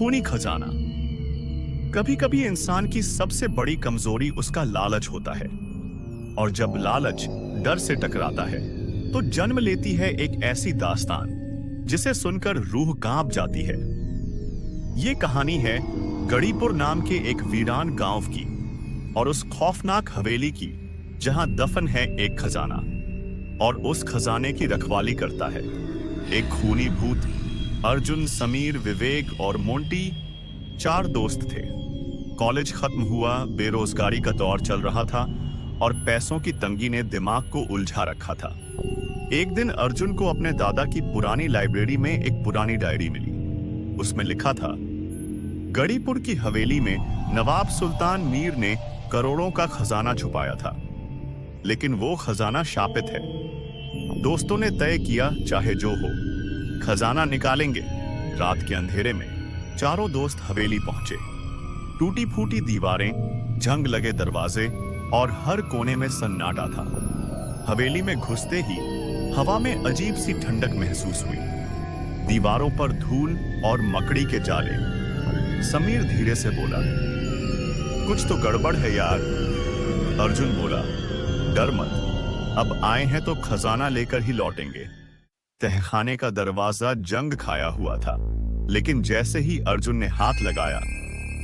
खूनी खजाना। कभी कभी इंसान की सबसे बड़ी कमजोरी उसका लालच होता है, और जब लालच डर से टकराता है तो जन्म लेती है एक ऐसी दास्तान जिसे सुनकर रूह कांप जाती है। ये कहानी है गढ़ीपुर नाम के एक वीरान गांव की, और उस खौफनाक हवेली की जहां दफन है एक खजाना, और उस खजाने की रखवाली करता है एक खूनी भूत। अर्जुन, समीर, विवेक और मोंटी 4 दोस्त थे। कॉलेज खत्म हुआ, बेरोजगारी का दौर चल रहा था और पैसों की तंगी ने दिमाग को उलझा रखा था। एक दिन अर्जुन को अपने दादा की पुरानी लाइब्रेरी में एक पुरानी डायरी मिली। उसमें लिखा था, गढ़ीपुर की हवेली में नवाब सुल्तान मीर ने करोड़ों का खजाना छुपाया था, लेकिन वो खजाना शापित है। दोस्तों ने तय किया, चाहे जो हो खजाना निकालेंगे। रात के अंधेरे में चारों दोस्त हवेली पहुंचे। टूटी फूटी दीवारें, जंग लगे दरवाजे और हर कोने में सन्नाटा था। हवेली में घुसते ही हवा में अजीब सी ठंडक महसूस हुई। दीवारों पर धूल और मकड़ी के जाले। समीर धीरे से बोला, कुछ तो गड़बड़ है यार। अर्जुन बोला, डर मत, अब आए हैं तो खजाना लेकर ही लौटेंगे। तहखाने का दरवाजा जंग खाया हुआ था, लेकिन जैसे ही अर्जुन ने हाथ लगाया,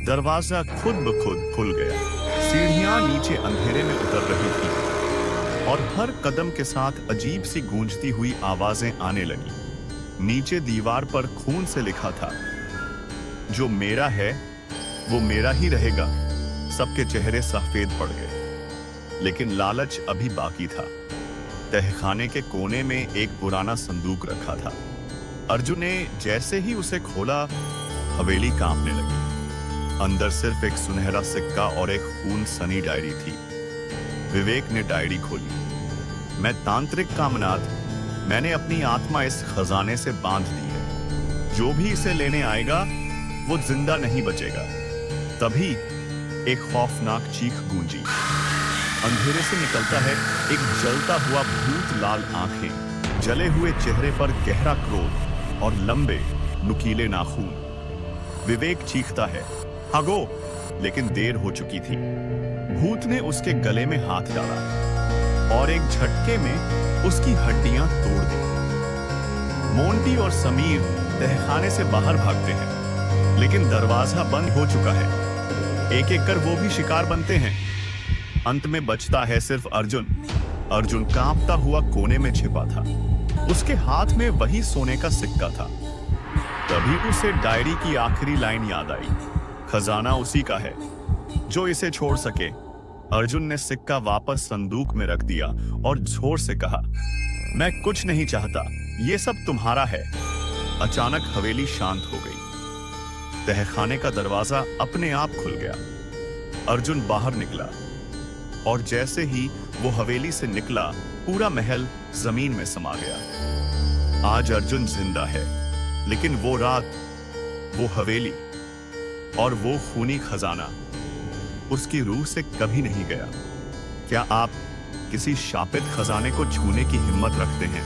दरवाजा खुद ब खुद खुल गया। सीढ़ियां नीचे अंधेरे में उतर रही थी और हर कदम के साथ अजीब सी गूंजती हुई आवाजें आने लगी। नीचे दीवार पर खून से लिखा था, जो मेरा है वो मेरा ही रहेगा। सबके चेहरे सफेद पड़ गए, लेकिन लालच अभी बाकी था। तहखाने के कोने में एक पुराना संदूक रखा था। अर्जुन ने जैसे ही उसे खोला, हवेली कांपने लगी। अंदर सिर्फ एक सुनहरा सिक्का और एक खून सनी डायरी थी। विवेक ने डायरी खोली। मैं तांत्रिक कामनाथ, मैंने अपनी आत्मा इस खजाने से बांध दी है। जो भी इसे लेने आएगा वो जिंदा नहीं बचेगा। तभी एक खौफनाक चीख गूंजी। अंधेरे से निकलता है एक जलता हुआ भूत। लाल आंखें, जले हुए चेहरे पर गहरा क्रोध और लंबे नुकीले नाखून। विवेक चीखता है, भागो, लेकिन देर हो चुकी थी। भूत ने उसके गले में हाथ डाला और एक झटके में उसकी हड्डियां तोड़ दी। मोंटी और समीर तहखाने से बाहर भागते हैं, लेकिन दरवाजा बंद हो चुका है। एक एक कर वो भी शिकार बनते हैं। अंत में बचता है सिर्फ अर्जुन। अर्जुन कांपता हुआ कोने में छिपा था। उसके हाथ में वही सोने का सिक्का था। तभी उसे डायरी की आखिरी लाइन याद आई, खजाना उसी का है जो इसे छोड़ सके। अर्जुन ने सिक्का वापस संदूक में रख दिया और जोर से कहा, मैं कुछ नहीं चाहता, ये सब तुम्हारा है। अचानक हवेली शांत हो गई। तहखाने का दरवाजा अपने आप खुल गया। अर्जुन बाहर निकला, और जैसे ही वो हवेली से निकला, पूरा महल जमीन में समा गया। आज अर्जुन जिंदा है, लेकिन वो रात, वो हवेली और वो खूनी खजाना उसकी रूह से कभी नहीं गया। क्या आप किसी शापित खजाने को छूने की हिम्मत रखते हैं?